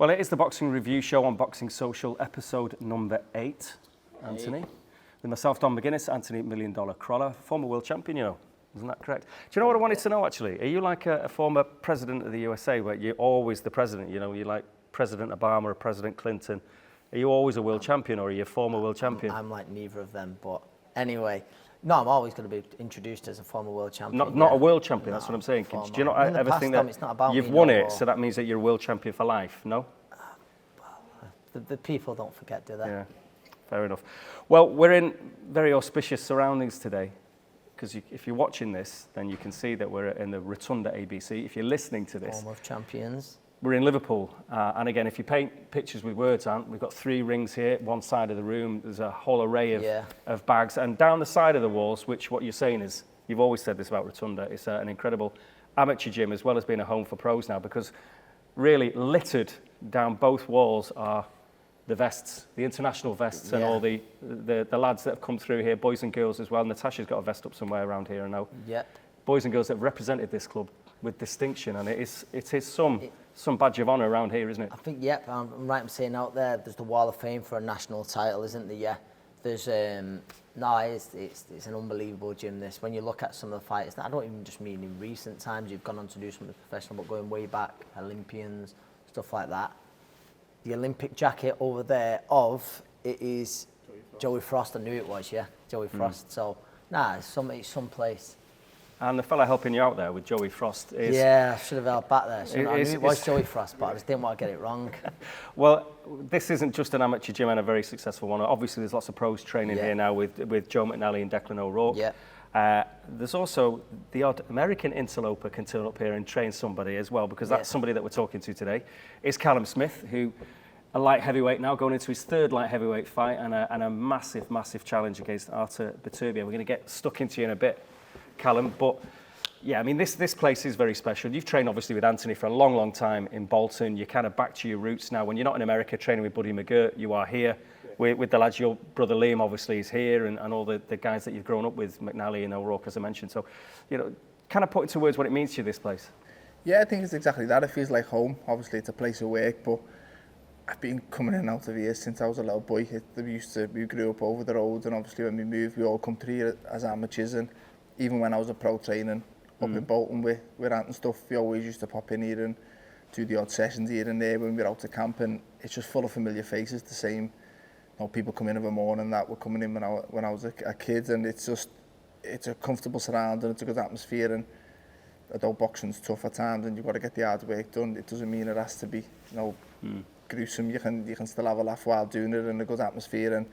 Well, it is the Boxing Review Show on Boxing Social, episode number 8, Anthony. With myself, Don McGuinness, Anthony $1 Million Crolla, former world champion, you know. Isn't that correct? Do you know what I wanted to know, actually? Are you like a former president of the USA, where you're always the president? You know, you're like President Obama or President Clinton. Are you always a world champion, or are you a former world champion? I'm like neither of them, but anyway. No, I'm always going to be introduced as a former world champion. Not a world champion, that's what I'm saying. Do you not ever think that you've won it, so that means that you're a world champion for life, no? The people don't forget, do they? Yeah, fair enough. Well, we're in very auspicious surroundings today, because if you're watching this, then you can see that we're in the Rotunda ABC. If you're listening to this, Home of champions. We're in Liverpool, and again, if you paint pictures with words, we've got 3 rings here, one side of the room, there's a whole array of bags, and down the side of the walls, which what you're saying is, you've always said this about Rotunda, it's an incredible amateur gym, as well as being a home for pros now, because really littered down both walls are the vests, the international vests, and all the lads that have come through here, boys and girls as well. Natasha's got a vest up somewhere around here, I know. Yep. Boys and girls that have represented this club with distinction, and it is some badge of honour around here, isn't it? I think, yep, I'm right in saying out there's the Wall of Fame for a national title, isn't there? Yeah. There's, it's an unbelievable gym, this. When you look at some of the fighters, I don't even just mean in recent times, you've gone on to do something professional, but going way back, Olympians, stuff like that. The Olympic jacket over there it is Joey Frost. I knew it was, yeah, Joey Frost. So, it's someplace. And the fella helping you out there with Joey Frost is... Yeah, I should have held back there. I knew it was Joey Frost, but I just didn't want to get it wrong. Well, this isn't just an amateur gym and a very successful one. Obviously, there's lots of pros training here now with Joe McNally and Declan O'Rourke. Yeah. There's also the odd American interloper can turn up here and train somebody as well, because that's somebody that we're talking to today. It's Callum Smith, who... a light heavyweight now, going into his 3rd light heavyweight fight, and a massive, massive challenge against Artur Beterbiev. We're going to get stuck into you in a bit, Callum, but yeah, I mean, this place is very special. You've trained obviously with Anthony for a long, long time in Bolton. You're kind of back to your roots now. When you're not in America training with Buddy McGirt, you are here with the lads. Your brother Liam obviously is here, and all the guys that you've grown up with, McNally and O'Rourke, as I mentioned. So, you know, kind of put into words what it means to you, this place. Yeah, I think it's exactly that. It feels like home. Obviously, it's a place of work, but I've been coming in and out of here since I was a little boy. We grew up over the road, and obviously when we moved, we all come through here as amateurs, and even when I was a pro training up in Bolton with Ant and stuff, we always used to pop in here and do the odd sessions here and there when we were out to camp, and it's just full of familiar faces, the same, you know, people come in every morning that were coming in when I was a kid, and it's a comfortable surrounding, it's a good atmosphere, and although boxing's tough at times and you've got to get the hard work done, it doesn't mean it has to be, you know, gruesome. You can still have a laugh while doing it, and a good atmosphere, and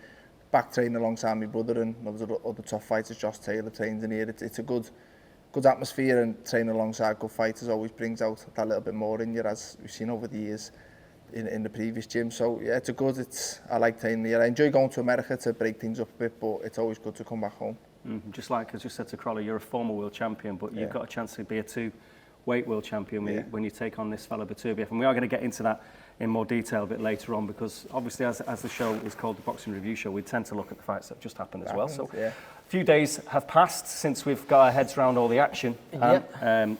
back training alongside my brother, and there's other tough fighters. Josh Taylor trains in here. It's a good atmosphere, and training alongside good fighters always brings out that little bit more in you, as we've seen over the years in the previous gym. So yeah, I like training here. I enjoy going to America to break things up a bit, but it's always good to come back home. Just like I just said to Crolla, you're a former world champion, but you've got a chance to be a 2-weight world champion when you take on this fella Beterbiev, and we are going to get into that in more detail a bit later on, because obviously as the show is called the Boxing Review Show, we tend to look at the fights that have just happened as well. So a few days have passed since we've got our heads around all the action,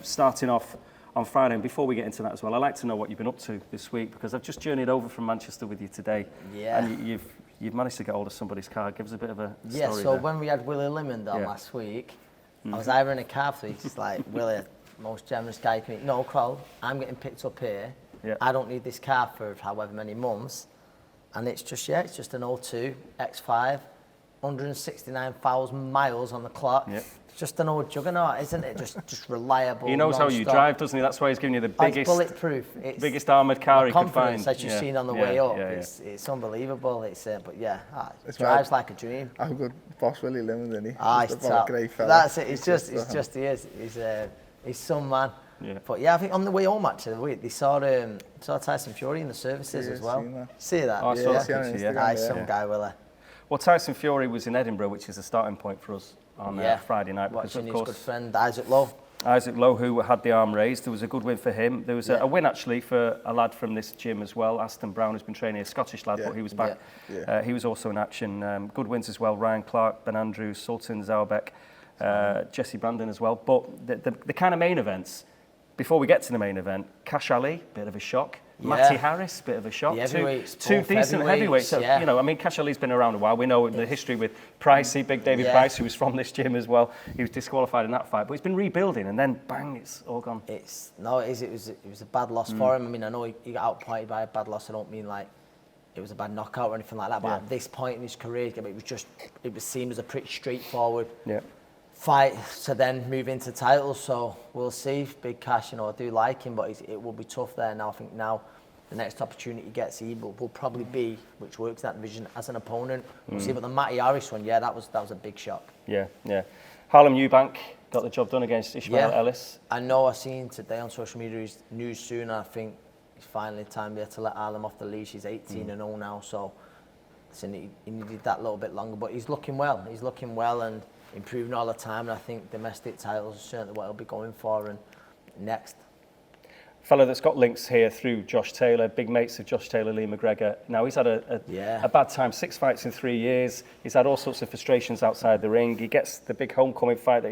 starting off on Friday. And before we get into that as well, I'd like to know what you've been up to this week, because I've just journeyed over from Manchester with you today, and you've managed to get hold of somebody's car. Give us a bit of a story so when we had Willie Limond on last week, I was hiring a car for weeks. It's like, Willie, most generous guy you can meet. No, Croll, I'm getting picked up here. I don't need this car for however many months. And it's just an 02 X5, 169,000 miles on the clock. It's just an old juggernaut, isn't it? Just reliable. He knows how you drive, doesn't he? That's why he's giving you the biggest, it's bulletproof. Biggest armoured car he could find. That you've seen on the way up. It's unbelievable. It drives like a dream. I've got boss Willie Limond, isn't he? He's a great fella. That's it. He is. He's some man. But yeah, I think on the way home actually, they saw Tyson Fury in the services as well. See that? Oh, I saw that. Some guy, Willie. Well, Tyson Fury was in Edinburgh, which is a starting point for us on Friday night. Watching his good friend Isaac Lowe, who had the arm raised. There was a good win for him. There was a win actually for a lad from this gym as well. Aston Brown has been training, a Scottish lad, but he was back. He was also in action. Good wins as well. Ryan Clark, Ben Andrews, Sultan Zalbek, Jesse Brandon as well. But the kind of main events, before we get to the main event, Cash Ali, bit of a shock. Matty Harris, bit of a shock. Two decent heavyweights. So, you know, I mean, Cash Ali's been around a while. We know the history with Pricey, Big David Price, who was from this gym as well. He was disqualified in that fight, but he's been rebuilding, and then bang, it's all gone. It was a bad loss for him. I mean, I know he got outpointed by a bad loss. I don't mean like it was a bad knockout or anything like that. But at this point in his career, it was seen as a pretty straightforward fight to then move into titles. So we'll see. Big Cash, you know, I do like him, but it will be tough there now. I think now the next opportunity he gets, he will probably be, which works that division, as an opponent. We'll see. But the Matty Harris one, that was a big shock. Yeah. Harlem Eubank got the job done against Ishmael Ellis. I know. I seen today on social media his news soon. I think it's finally time there to let Harlem off the leash. He's 18-0 now, so listen, he needed that little bit longer. But he's looking well. He's looking well and improving all the time. And I think domestic titles are certainly what he'll be going for. And next. Fellow that's got links here through Josh Taylor, big mates of Josh Taylor, Lee McGregor. Now, he's had a bad time, 6 fights in 3 years. He's had all sorts of frustrations outside the ring. He gets the big homecoming fight that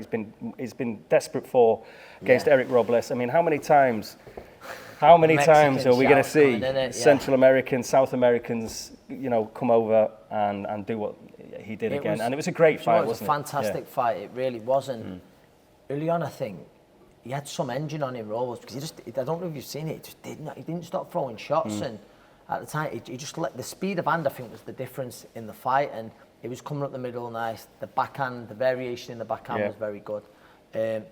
he's been desperate for against Eric Robles. I mean, how many times are we going to see Central Americans, South Americans, you know, come over and do what he did again? And it was a great fight, wasn't it? It was a fantastic fight. It really wasn't. Early on, I think, he had some engine on him, Robles, because I don't know if you've seen it, he didn't stop throwing shots, and at the time, he just let the speed of hand, I think, was the difference in the fight, and it was coming up the middle nice. The backhand, the variation in the backhand was very good. And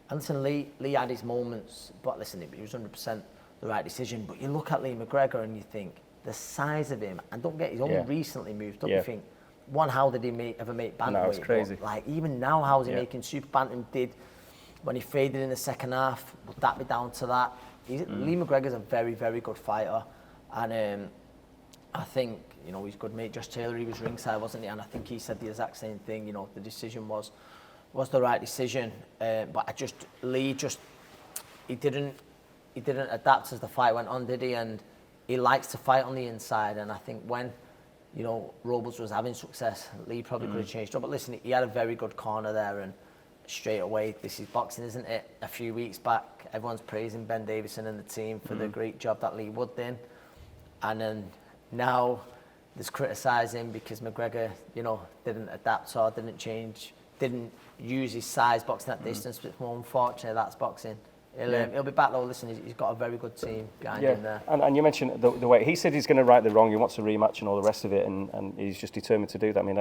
listen, Lee had his moments, but listen, it was 100% the right decision. But you look at Lee McGregor and you think, the size of him, and don't get, he's only recently moved up, you think, how did he ever make bantamweight? No, it's crazy. But, like, even now, how is he making super bantam? When he faded in the second half, would that be down to that? Lee McGregor's a very, very good fighter. And I think, you know, he's good mate. Josh Taylor, he was ringside, wasn't he? And I think he said the exact same thing. You know, the decision was the right decision. But Lee didn't adapt as the fight went on, did he? And he likes to fight on the inside. And I think when, you know, Robles was having success, Lee probably could have changed up. But listen, he had a very good corner there, and straight away, this is boxing, isn't it? A few weeks back, everyone's praising Ben Davison and the team for the great job that Lee Wood did. And then now there's criticising because McGregor, you know, didn't adapt or didn't change, didn't use his size boxing that distance. But it's more unfortunate that's boxing. He'll be back though. Listen, he's got a very good team behind him there. And you mentioned the way he said he's going to right the wrong. He wants a rematch and all the rest of it, and he's just determined to do that. I mean,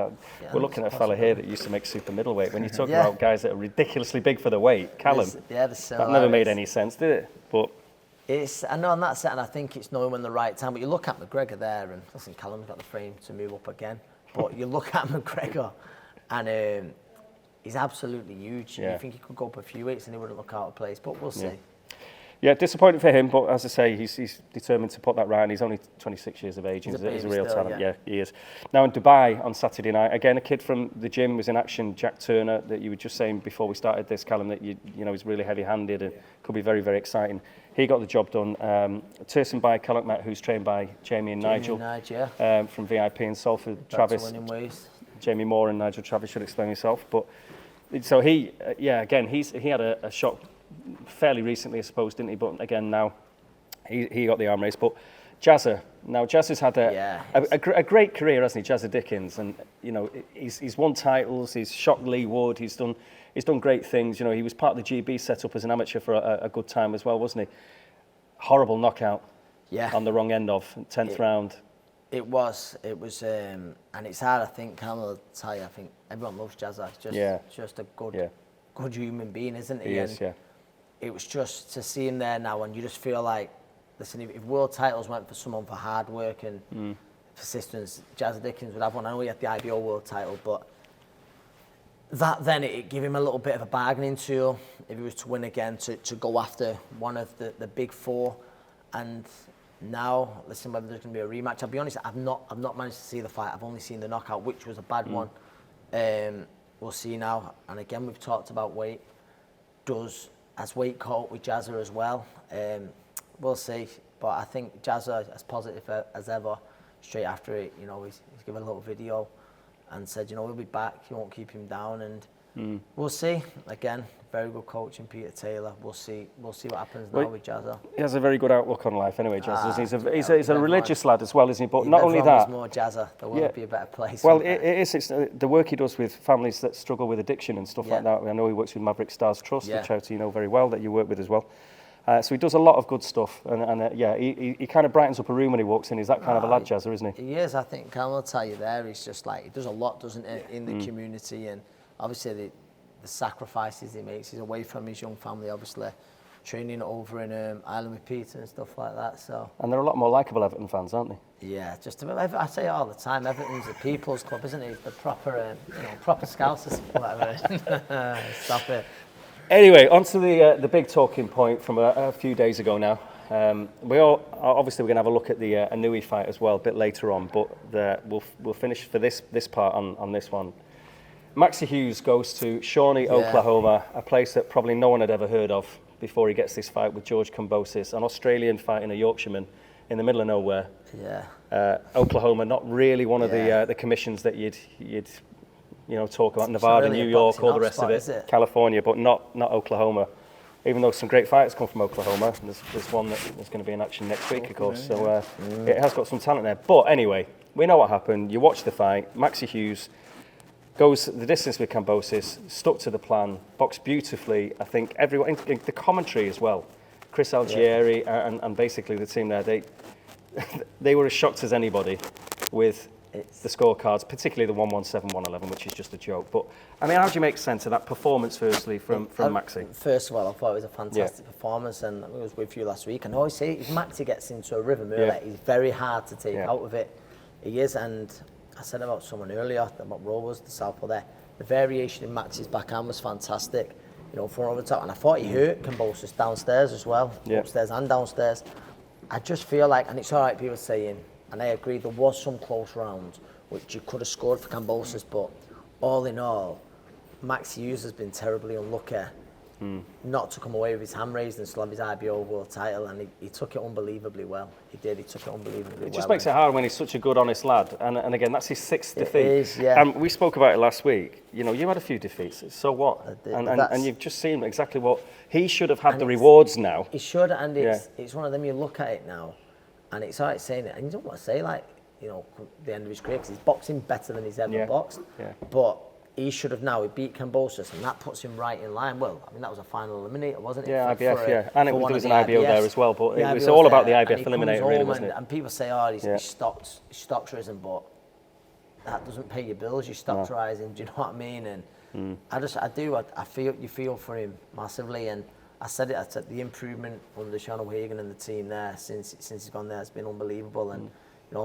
we're looking at a fella here that used to make super middleweight. When you talk about guys that are ridiculously big for the weight, Callum, that never made any sense, did it? But I know on that set, and I think it's knowing when the right time. But you look at McGregor there, and listen, Callum's got the frame to move up again. But you look at McGregor, and he's absolutely huge. You think he could go up a few weights and he wouldn't look out of place, but we'll see. Yeah, disappointing for him, but as I say, he's determined to put that right, and he's only 26 years of age. He's a real talent, he is. Now in Dubai on Saturday night, again, a kid from the gym was in action, Jack Turner, that you were just saying before we started this, Callum, that you know he's really heavy-handed and could be very, very exciting. He got the job done. Tirsen by Kalakmat, who's trained by Jamie and Nigel from VIP in Salford. Travis, Jamie Moore and Nigel Travis should explain himself. But so he had a shot fairly recently, I suppose, didn't he? But again, now he got the arm race. But Jazza has had a great career, hasn't he, Jazza Dickens? And you know, he's won titles. He's shocked Lee Wood. He's done great things. You know, he was part of the GB setup as an amateur for a good time as well, wasn't he? Horrible knockout. On the wrong end of 10th round. It was, and it's hard. I think Callum will tell you. I think everyone loves Jazza. Just a good human being, isn't he? He is, It was just to see him there now, and you just feel like, listen, if world titles went for someone for hard work and persistence, Jazza Dickens would have one. I know he had the IBO world title, but that then it gave him a little bit of a bargaining tool if he was to win again to go after one of the big four. And now, listen, whether there's going to be a rematch, I'll be honest, I've not managed to see the fight. I've only seen the knockout, which was a bad one. We'll see now. And again, we've talked about weight. Has weight caught with Jazza as well? We'll see. But I think Jazza, as positive as ever, straight after it, you know, he's given a little video and said, you know, we'll be back. You won't keep him down. And We'll see. Again, very good coach in Peter Taylor. We'll see what happens now with Jazza. He has a very good outlook on life anyway, Jazza. He's a religious lad as well, isn't he? But not only that... more Jazza, there won't be a better place. Well, it is. It's the work he does with families that struggle with addiction and stuff like that. I know he works with Maverick Stars Trust, a charity you know very well, that you work with as well. So he does a lot of good stuff, and he kind of brightens up a room when he walks in. He's that kind of a lad, Jazza, isn't he? He is. I think Callum will tell you there. He's just like, he does a lot, doesn't he, in the community, and obviously the sacrifices he makes. He's away from his young family, obviously, training over in Ireland with Peter and stuff like that. So. And they're a lot more likeable Everton fans, aren't they? Yeah, I say it all the time. Everton's the people's club, isn't it? It's the proper, proper Scousers, whatever. Stop it. Anyway, on to the big talking point from a few days ago now. We're going to have a look at the Inoue fight as well a bit later on, but we'll finish for this part on this one. Maxi Hughes goes to Shawnee, Oklahoma, a place that probably no one had ever heard of before he gets this fight with George Kambosos, an Australian fighting a Yorkshireman in the middle of nowhere. Yeah. Oklahoma, not really one of the commissions that you'd talk about. Nevada, really New York, all the rest spot, of it. California, but not Oklahoma. Even though some great fighters come from Oklahoma, there's one that is going to be in action next week, of course. So it has got some talent there. But anyway, we know what happened. You watch the fight. Maxi Hughes goes the distance with Kambosos, stuck to the plan, boxed beautifully. I think everyone, in the commentary as well, Chris Algieri and basically the team there, they were as shocked as anybody with the scorecards, particularly the 117-111, which is just a joke. But I mean, how do you make sense of that performance, firstly, from Maxi? First of all, I thought it was a fantastic performance, and I was with you last week. And I always say, if Maxi gets into a rhythm early, he's very hard to take out of it. He is, and I said about someone earlier, about Rollers, the southpaw there, the variation in Maxi's backhand was fantastic. From over the top, and I thought he hurt Kambosos downstairs as well, upstairs and downstairs. I just feel like, and it's all right, people saying, and I agree, there was some close rounds which you could have scored for Kambosos, but all in all, Maxi Hughes has been terribly unlucky not to come away with his hand raised and still have his IBO world title, and he took it unbelievably well. He did, he took it unbelievably well. It just makes it hard when he's such a good, honest lad, and again, that's his sixth defeat. It is, yeah. And we spoke about it last week. You had a few defeats, so what? And you've just seen exactly what he should have had the rewards now. He should, and it's one of them, you look at it now, and it's all right saying it, and you don't want to say the end of his career, because he's boxing better than he's ever boxed. Yeah. But he should have now. He beat Kambosos, and that puts him right in line. Well, I mean, that was a final eliminator, wasn't it? Yeah, IBF, and there was an IBO there as well, but it was all about the IBF eliminator, really, wasn't it? And people say, his stock's risen, but that doesn't pay your bills. Your stock's rising. Do you know what I mean? And I feel for him massively, and I said the improvement under Sean O'Hagan and the team there since he's gone there has been unbelievable, and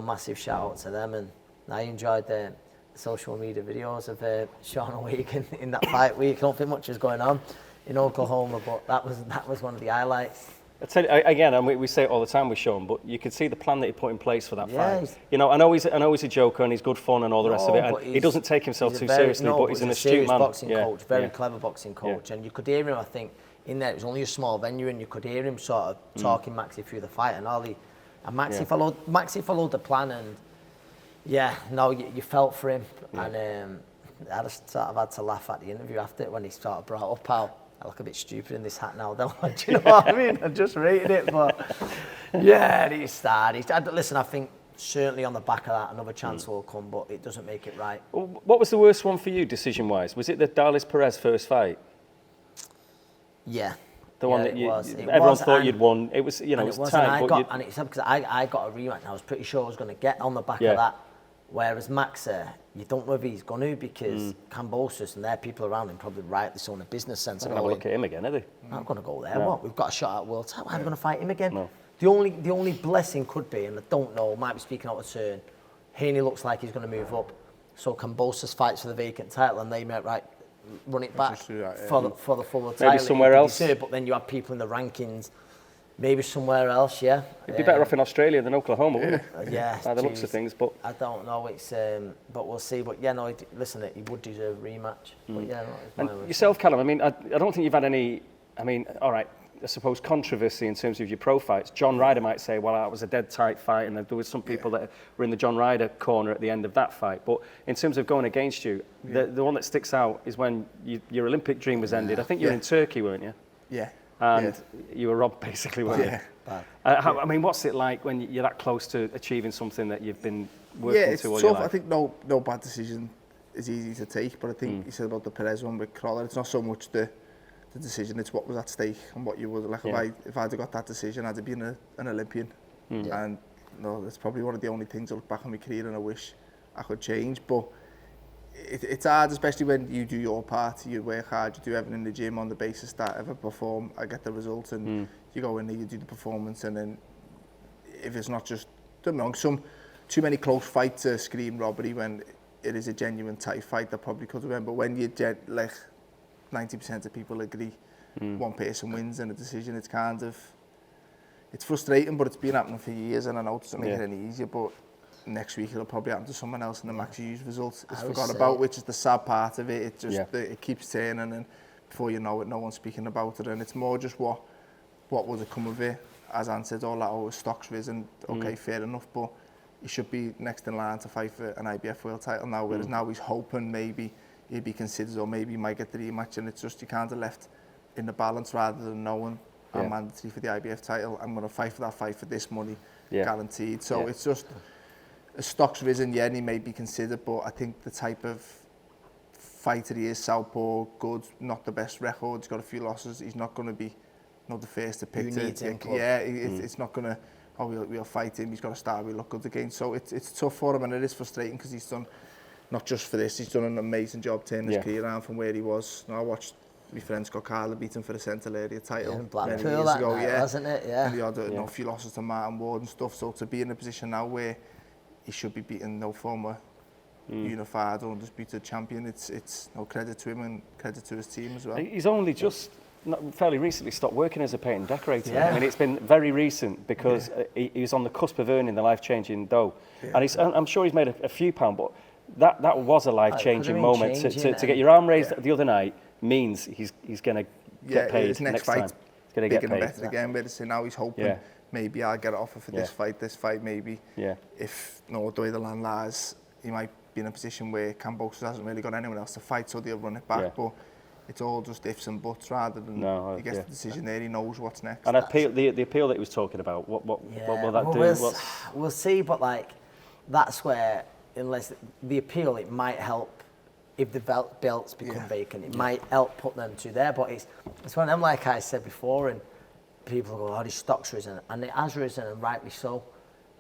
massive shout out to them. And I enjoyed the social media videos of Sean O'Hagan in that fight week. I don't think much was going on in Oklahoma, but that was one of the highlights. I tell you, again, and we say it all the time with Sean, but you could see the plan that he put in place for that fight. I know he's a joker and he's good fun and all the rest of it, and he doesn't take himself too seriously, but he's an astute man. Boxing coach, very clever boxing coach, and you could hear him. I think in there it was only a small venue, and you could hear him sort of talking Maxi through the fight, and Maxi followed the plan, and you felt for him, and I just sort of had to laugh at the interview after it when he sort of brought up how I look a bit stupid in this hat now, don't I? Do you know what I mean? I just rated it, but he started. Listen, I think certainly on the back of that, another chance will come, but it doesn't make it right. What was the worst one for you, decision-wise? Was it the Darlis Perez first fight? Yeah. The one that everyone thought you'd won. It was, it was tight. And it's because I got a rematch, and I was pretty sure I was going to get on the back of that. Whereas Maxi, you don't know if he's going to, because Kambosos and their people around him probably rightly so in a business sense. I'm going to look at him again, are they? I'm going to go there. What? We've got a shot at world title. Why are we going to fight him again? No. The only blessing could be, and I don't know, might be speaking out of turn, Haney looks like he's going to move up. So Kambosos fights for the vacant title, and they might run it back for the full title. Maybe somewhere else. But then you have people in the rankings. Maybe somewhere else, yeah. It'd be better off in Australia than Oklahoma, wouldn't it? Yeah. By the looks of things, but I don't know. It's but we'll see. But listen, he would deserve a rematch. But and yourself, Callum. I mean, I don't think you've had any. I mean, all right, I suppose, controversy in terms of your pro fights. John Ryder might say, well, that was a dead tight fight, and there was some people that were in the John Ryder corner at the end of that fight. But in terms of going against you, the one that sticks out is when your Olympic dream was ended. I think you were in Turkey, weren't you? Yeah. And you were robbed, basically, weren't you? I mean, what's it like when you're that close to achieving something that you've been working it's to all tough. your life? I think no bad decision is easy to take, but I think you said about the Perez one with Crolla, it's not so much the decision, it's what was at stake and what you would like. If I'd have got that decision, I'd have been an Olympian. And no, that's probably one of the only things I look back on my career and I wish I could change. But it's hard, especially when you do your part, you work hard, you do everything in the gym on the basis that if I perform, I get the result, and you go in there, you do the performance, and then if it's not just, don't know, too many close fights scream robbery when it is a genuine tight fight that probably could have been. But when you like 90% of people agree one person wins in a decision, it's kind of, it's frustrating, but it's been happening for years, and I know it doesn't make it any easier, but next week it'll probably happen to someone else and the Maxi Hughes result is forgot about, which is the sad part of it. It just it keeps turning, and before you know it, no one's speaking about it, and it's more just what would have come of it. As Anne said, all that stock's risen, okay, fair enough, but he should be next in line to fight for an IBF world title now, whereas now he's hoping maybe he'd be considered, or maybe he might get the rematch, and it's just you kind of left in the balance rather than knowing I'm mandatory for the IBF title, I'm going to fight for that fight for this money, guaranteed. So it's just, a stock's risen, and he may be considered, but I think the type of fighter he is, southpaw, good, not the best record, he's got a few losses, he's not going to be the first to pick it's not going to, we'll fight him, he's got to start, we look good again. So it's tough for him, and it is frustrating because he's done, not just for this, he's done an amazing job turning his career around from where he was. I watched my friend Scott Carla beat him for the Central Area title many years ago, wasn't it? And he had a few losses to Martin Ward and stuff, so to be in a position now where he should be beating no former unified or undisputed champion, it's no credit to him and credit to his team as well. He's only just fairly recently stopped working as a paint and decorator. I mean, it's been very recent because he was on the cusp of earning the life-changing dough. And I'm sure he's made a few pounds, but that was a life-changing moment. To get your arm raised the other night means he's going to get paid his next fight. Time. He's going to get paid. Better again, but now he's hoping maybe I'll get an offer for this fight maybe. If the way the land lies, he might be in a position where Kambosos hasn't really got anyone else to fight, so they'll run it back. But it's all just ifs and buts rather than he gets the decision there, he knows what's next. And the appeal that he was talking about, what will that do? We'll see, but like that's where, unless the appeal, it might help if the belts become vacant. It might help put them to there, but it's one of them, like I said before, and people go, oh, his stock's risen, and it has risen, and rightly so,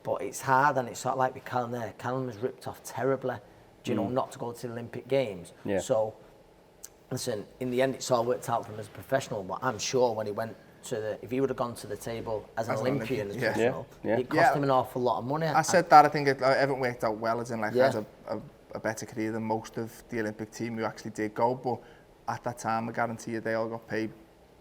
but it's hard, and it's sort of like with Callum there. Callum was ripped off terribly, not to go to the Olympic Games. So, listen, in the end, it's all worked out for him as a professional, but I'm sure when he went if he would have gone to the table as an Olympian, as professional, it cost him an awful lot of money. I said that, I think it haven't worked out well, as in like has a better career than most of the Olympic team who actually did go, but at that time, I guarantee you, they all got paid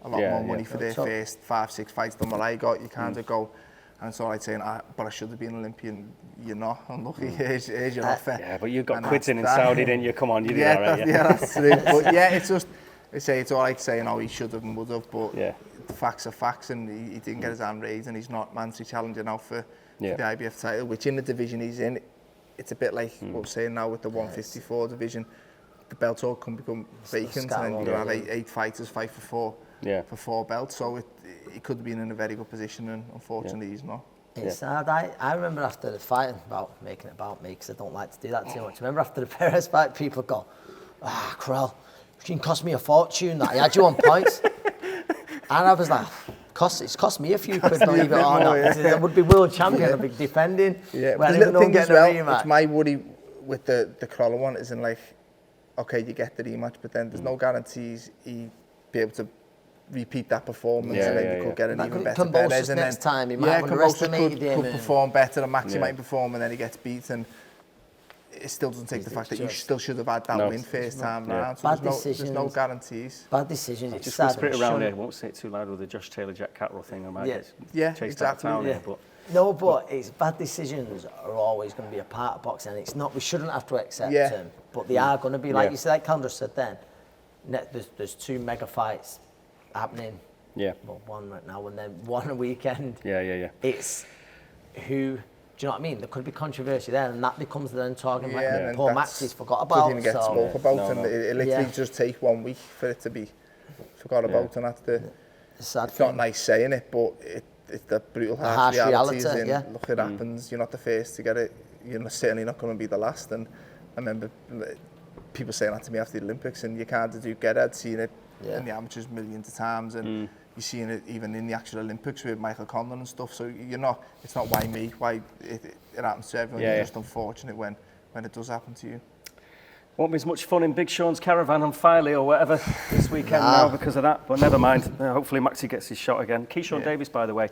a lot more money for their first 5-6 fights than what I got. You kind of go, and it's all right saying, but I should have been an Olympian. You're not. Unlucky. Here's your offer. Yeah, but you got quids in Saudi, didn't you? Come on, you did all right. That's true. But it's just, it's all right saying, he should have and would have, but the facts are facts, and he didn't get his hand raised, and he's not mandatory challenger now for the IBF title, which in the division he's in, it's a bit like what we're saying now with the 154 division. The belts all can become vacant, and then you have eight fighters fight for four belts. So he could have been in a very good position, and unfortunately he's not. It's hard. I remember after the fight, about making it about me, because I don't like to do that too much. I remember after the Perez fight, people go, Crolla, it didn't cost me a fortune that. He had you on points. And I was like, it's cost me a few quid, believe it or not. I would be world champion, I'd be defending. But the little thing as well, it's my worry with the Crolla one, is in like, okay, you get the rematch, but then there's no guarantees he'd be able to repeat that performance, and then you could get an even better Perez, and then next time he might underestimate him, could perform better, and Maxi might perform, and then he gets beaten. It still doesn't take the fact that you still should have had that win first time round. So there's no guarantees. Bad decisions. It's just whisper it around here. I won't say it too loud with the Josh Taylor, Jack Catterall thing. I might get chased out of town here, but. No, but it's bad decisions are always going to be a part of boxing, and it's not. We shouldn't have to accept them, but they are going to be, like you said, like Callum just said. Then there's 2 mega fights happening Yeah. Well, one right now and then one a weekend. Yeah. It's who, do you know what I mean? There could be controversy there, and that becomes then talking Yeah, about and poor that's Maxi's forgot about. Doesn't even get spoke about, and it literally Yeah. just take 1 week for it to be forgot about, and that's the sad it's thing. not nice saying it, but it's the brutal harsh realities. reality, yeah. Look, it happens. You're not the first to get it. You're certainly not going to be the last. And I remember people saying that to me after the Olympics, and you can't get it. I'd seen it in the amateurs millions of times, and you're seeing it even in the actual Olympics with Michael Conlon and stuff. So it's not why me, why it happens to everyone. It's just unfortunate when it does happen to you. Won't be as much fun in Big Sean's caravan on Filey or whatever this weekend now because of that, but never mind. Hopefully Maxi gets his shot again. Keyshawn Davis, by the way,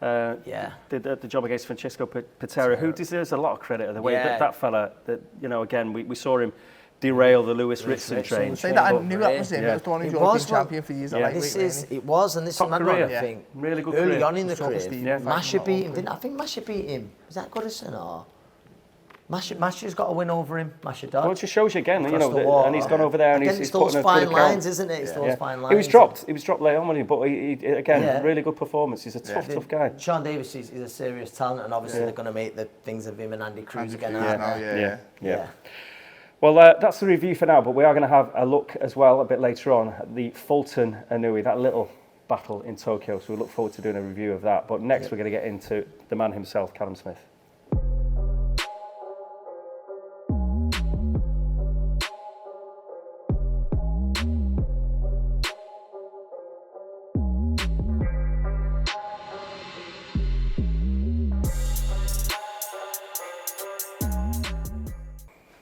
did the job against Francisco Patera, who deserves a lot of credit of the way that fella, again, we saw him derail the Lewis Ritson train. I knew that was him. It was the one who's European champion for years. It was, and this is another one, I think. Really good early career. on in the career, Masha beat him, didn't I? think Masha beat him. Was that Goodison or? Masha's got a win over him. Masha Dodd. Well, it just shows you again, and he's gone over there and he's those putting fine a good lines, account. isn't it? It's those fine lines. He was dropped late on, wasn't he? But he again, really good performance. He's a tough guy. Sean Davis is a serious talent, and obviously they're going to make the things of him and Andy Cruz again. Yeah. Well, that's the review for now, but we are going to have a look as well a bit later on at the Fulton Inoue, that little battle in Tokyo. So we look forward to doing a review of that. But next we're going to get into the man himself, Callum Smith.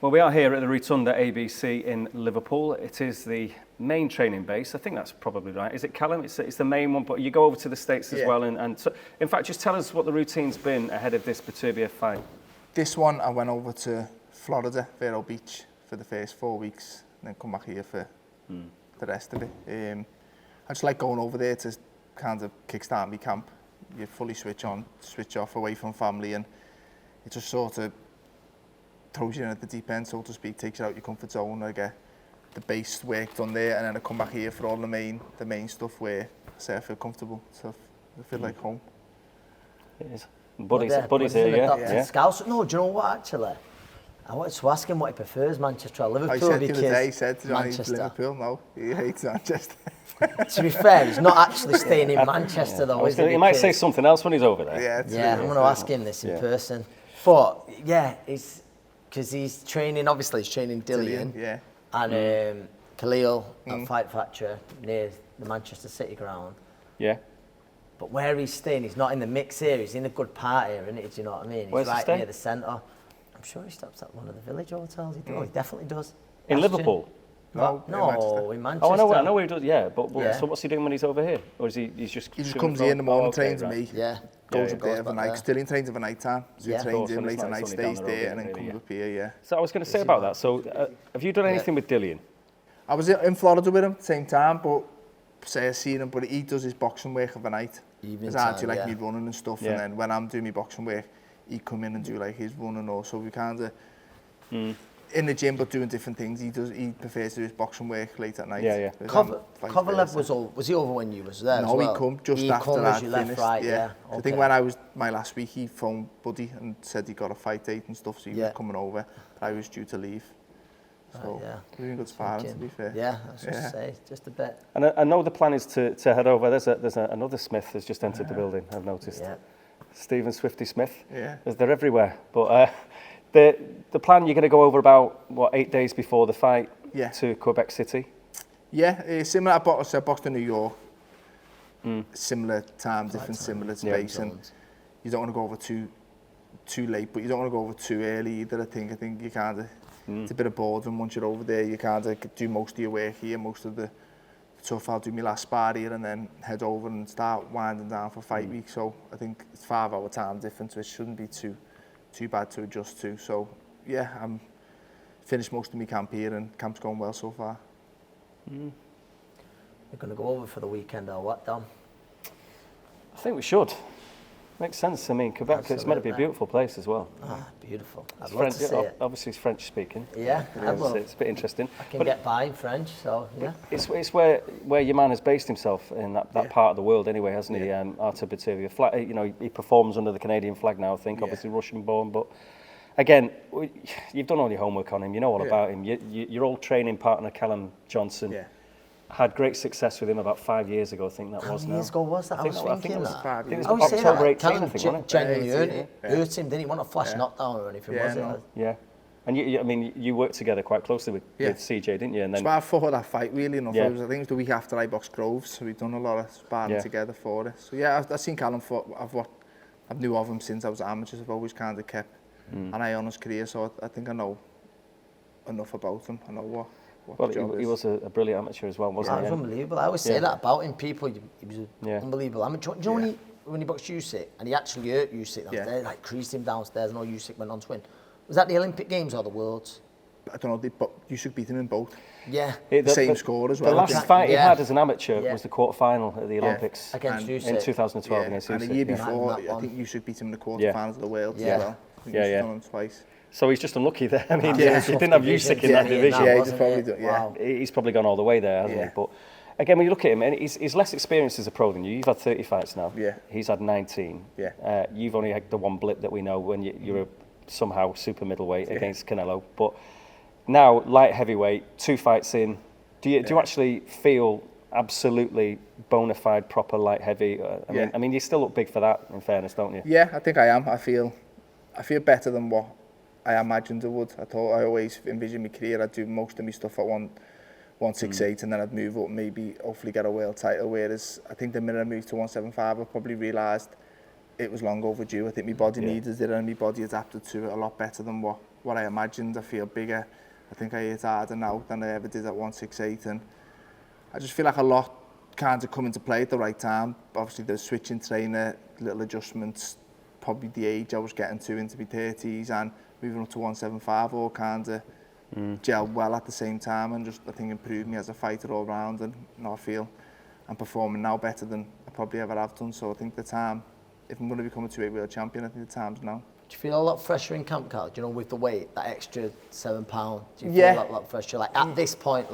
Well, we are here at the Rotunda ABC in Liverpool. It is the main training base. I think that's probably right. Is it, Callum? It's the main one, but you go over to the States as well. And so, in fact, just tell us what the routine's been ahead of this Beterbiev fight. This one, I went over to Florida, Vero Beach, for the first 4 weeks, and then come back here for the rest of it. I just like going over there to kind of kickstart my camp. You fully switch on, switch off, away from family, and it just sort of throws you in at the deep end, so to speak, takes you out your comfort zone. I get the base work done there, and then I come back here for all the main stuff where I say I feel comfortable, so I feel like home. It is. Buddy's here, yeah. Scouts. No, do you know what, actually? I wanted to ask him what he prefers, Manchester or Liverpool. He said Liverpool, no, he hates Manchester. To be fair, he's not actually staying in Manchester, though, is he? He might say something else when he's over there. Yeah, I'm going to ask him this in person. But, it's because he's training Dillian, and Khalil at Fight Factory near the Manchester City ground. Yeah. But where he's staying, he's not in the mix here, he's in a good part here, isn't it? Do you know what I mean? Where's he's he right stay? near the centre. I'm sure he stops at one of the village hotels. He definitely does. In Liverpool? No, in Manchester. Oh, I know where he does, but so what's he doing when he's over here? Or is he's just... He just comes here in the morning, trains with me. Yeah. Goes up there overnight. Stillian trains over night time. So he trains him late at night, stays there, and then comes up here, So I was going to say about that. So have you done anything with Dillian? I was in Florida with him at the same time, but I've seen him, but he does his boxing work overnight. Because I do like me running and stuff, and then when I'm doing my boxing work, he'd come in and do like his running also. We kind of in the gym, but doing different things. He prefers to do his boxing work late at night. Kovalev was he over when you was there? No, as well? he come just after I finished. Okay. I think when I was my last week, he phoned Buddy and said he got a fight date and stuff, so he was coming over. But I was due to leave. So we were in good sparring, to be fair. Yeah, I was going to say, just a bit. And I know the plan is to head over. There's another Smith that's just entered the building, I've noticed. Yeah. Stephen Swifty Smith. Yeah. They're everywhere. But the plan, you're going to go over about, 8 days before the fight to Quebec City? Yeah, similar. I boxed in New York. Similar time difference, similar space. And you don't want to go over too late, but you don't want to go over too early either. I think you kind of... It's a bit of boredom once you're over there. You kind of do most of your work here, most of the stuff. I'll do my last spar here and then head over and start winding down for fight week. So I think it's 5 hour time difference, which shouldn't be too bad to adjust to. So yeah, I'm finished most of my camp here and camp's going well so far. We're going to go over for the weekend or what, Dom? I think we should. Makes sense. I mean, Quebec, it's meant to be a beautiful place as well. Ah, beautiful. I'd It's love to see it. Obviously, it's French speaking. Yeah, I will. It's a bit interesting. I can get by in French, so yeah. It's where your man has based himself in that part of the world anyway, hasn't he? Artur Beterbiev. You know, he performs under the Canadian flag now, I think, obviously Russian-born, but again, you've done all your homework on him, you know all about him. Your old training partner, Callum Johnson, had great success with him about 5 years ago, I think that was now. How many years ago was that? I was thinking that. I think it was I was saying October that. 18, I Callum think, wasn't it? genuinely hurt him, didn't he? Want a flash knockdown or anything, was it? Yeah. And I mean, you worked together quite closely with CJ, didn't you? And then I fought that fight really enough. I think it was the week after I boxed Groves, so we'd done a lot of sparring together for it. So yeah, I've seen Callum I've knew of him since I was amateurs. I've always kind of kept an eye on his career, so I think I know enough about him. I know what the job is. He was a brilliant amateur as well, wasn't he? That was unbelievable. I always say that about him. He was an unbelievable amateur. Do you know when he boxed Usyk and he actually hurt Usyk downstairs, like creased him downstairs, and all Usyk went on to win? Was that the Olympic Games or the Worlds? I don't know, but Usyk beat him in both. Yeah. The same score as well. The last fight he had as an amateur was the quarter-final at the Olympics against Usyk. in 2012 against Usyk. And the year before, I think Usyk beat him in the quarter-finals of the Worlds as well. I think he's done him twice. So he's just unlucky there. I mean, he didn't have Usyk in that division. Yeah, he's probably done, Wow. He's probably gone all the way there, hasn't he? But again, when you look at him, and he's less experienced as a pro than you. You've had 30 fights now. Yeah. He's had 19. Yeah. You've only had the one blip that we know when you're somehow super middleweight against Canelo. But now, light heavyweight, 2 fights in. Do you actually feel absolutely bona fide, proper light heavy? I mean, you still look big for that, in fairness, don't you? Yeah, I think I am. I feel better than what I imagined I would. I always envisioned my career, I'd do most of my stuff at 168 and then I'd move up, maybe hopefully get a world title, whereas I think the minute I moved to 175 I probably realised it was long overdue. I think my body needed it and my body adapted to it a lot better than what I imagined. I feel bigger. I think I hit harder now than I ever did at 168, and I just feel like a lot kind of come into play at the right time. Obviously the switching trainer, little adjustments, probably the age I was getting to into my 30s and moving up to 175 all kind of gelled well at the same time, and just I think improved me as a fighter all round, and I feel I'm performing now better than I probably ever have done. So I think the time, if I'm going to become a 2-weight world champion, I think the time's now. Do you feel a lot fresher in camp, Carl? Do you know, with the weight, that extra 7 pound? Do you feel a lot fresher? Like at this point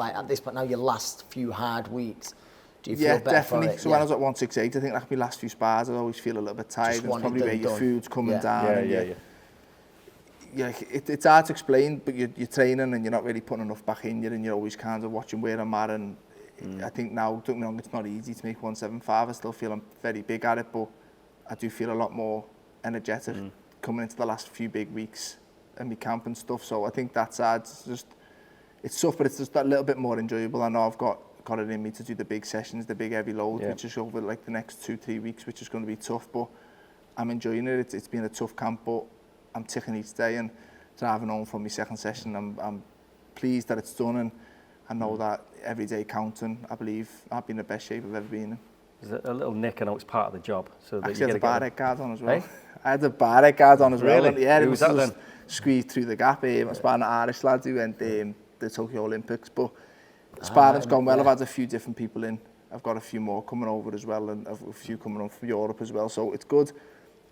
now, your last few hard weeks, do you feel better definitely. for it? So when I was at 168, I think like my last few spars, I always feel a little bit tired. It's probably where your food's coming down. It's hard to explain, but you're training and you're not really putting enough back in you, and you're always kind of watching where I'm at. And I think now, don't get me wrong, it's not easy to make 175. I still feel I'm very big at it, but I do feel a lot more energetic coming into the last few big weeks and my camp and stuff. So I think that's hard. It's tough, but it's just that little bit more enjoyable. I know I've got it in me to do the big sessions, the big heavy load, which is over like the next 2-3 weeks, which is going to be tough, but I'm enjoying it. It's been a tough camp, but I'm ticking each day, and driving home from my second session, I'm pleased that it's done, and I know that every day counting. I believe I've been in the best shape I've ever been in. There's a little nick, I know it's part of the job. So that actually, I had the barrett guard on as well. Hey? I had the barrett guard on as well. Really? Yeah, Who was that then? Squeezed through the gap. I was sparring the Irish lads who went the Tokyo Olympics, but sparring's gone well. I've had a few different people in. I've got a few more coming over as well, and a few coming on from Europe as well. So it's good.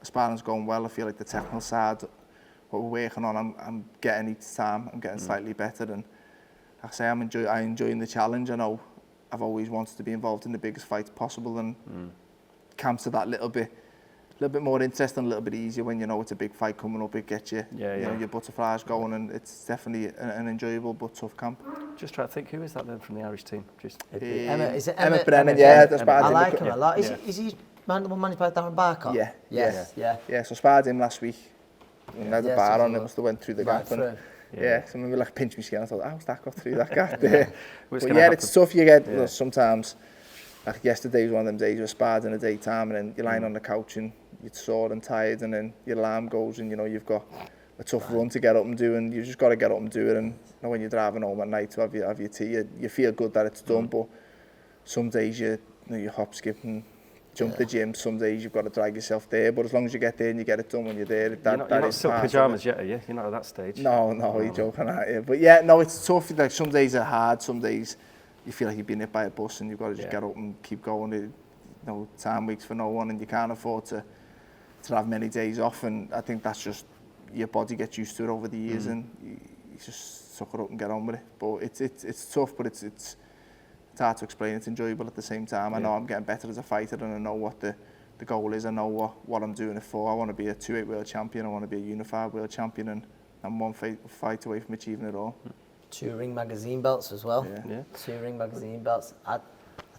Sparring's gone well. I feel like the technical side, what we're working on, I'm getting each time. I'm getting slightly better, and like I say, I'm enjoying the challenge. I know I've always wanted to be involved in the biggest fights possible, and camps are that little bit more interesting, a little bit easier when you know it's a big fight coming up. It gets you, you know, your butterflies going, and it's definitely an enjoyable but tough camp. Just try to think, who is that then from the Irish team? Emmett Brennan, yeah. I like him a lot. Is he managed by Darren Barker? Yeah. Yeah. So I sparred him last week. And I had a bar on him, so went through the gap. And, so maybe like pinch me skin. I thought, how's that got through that gap there? But yeah, it's tough. You get sometimes. Like yesterday was one of them days where I sparred in the daytime, and then you're lying on the couch and you're sore and tired, and then your alarm goes, and you know you've got a tough run to get up and do, and you just got to get up and do it. And you know, when you're driving home at night to have your tea, you feel good that it's done. But some days you hop, skip, and jump the gym. Some days you've got to drag yourself there. But as long as you get there and you get it done when you're there, you're not silk pyjamas yet, are you? You're not at that stage. No, you're joking at you. But yeah, no, it's tough. Like some days are hard. Some days you feel like you've been hit by a bus and you've got to just get up and keep going. You know, time waits for no one, and you can't afford to to have many days off, and I think that's just your body gets used to it over the years, and you just suck it up and get on with it. But it's tough, but it's hard to explain. It's enjoyable at the same time. I know I'm getting better as a fighter, and I know what the goal is. I know what I'm doing it for. I want to be a 2-weight world champion. I want to be a unified world champion, and I'm one fight away from achieving it all. 2 Ring Magazine belts as well. Yeah. 2 Ring Magazine belts. I